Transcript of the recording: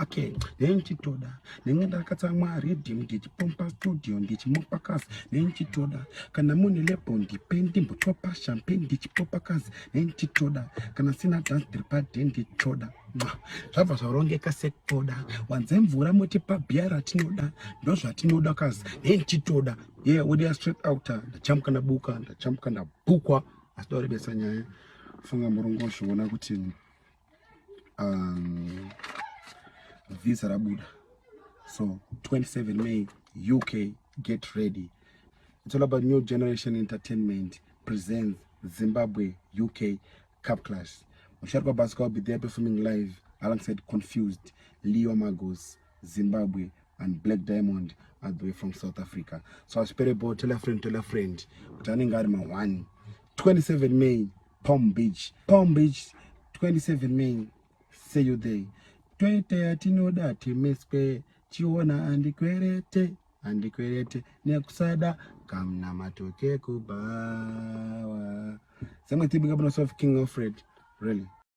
Okay, nenchitoda nengenda katsamwa redeem ndichipompa studio ndichimupa kazi nenchitoda kana mune lebo ndipendi mbotopa champagne ndichipopa kazi nenchitoda kana sina dance diripade ndichoda zvabva zvarongeka sekutoda wanze mvura muti pabhiara tinoda ndozvatinoda kazi nenchitoda udia straight out ndachamuka ndabuka ndachamuka ndabukwa asi dorebesa nyaya funga murongo zviona kuti visa rabuda. So 27 May, UK, get ready. It's all about New Generation Entertainment presents Zimbabwe UK Cup Clash. Musharko Bazooker will be there performing live alongside Confused, Leo Magos, Zimbabwe, and Black Diamond all the way from South Africa. So I spare about tell a friend. Turning Garma 1. 27 May, Palm Beach, 27 May. See you there. Twete atinoda timespe chiona andikwerete nekusada kamna matoke kubawa. Something big up on King of Fred, really.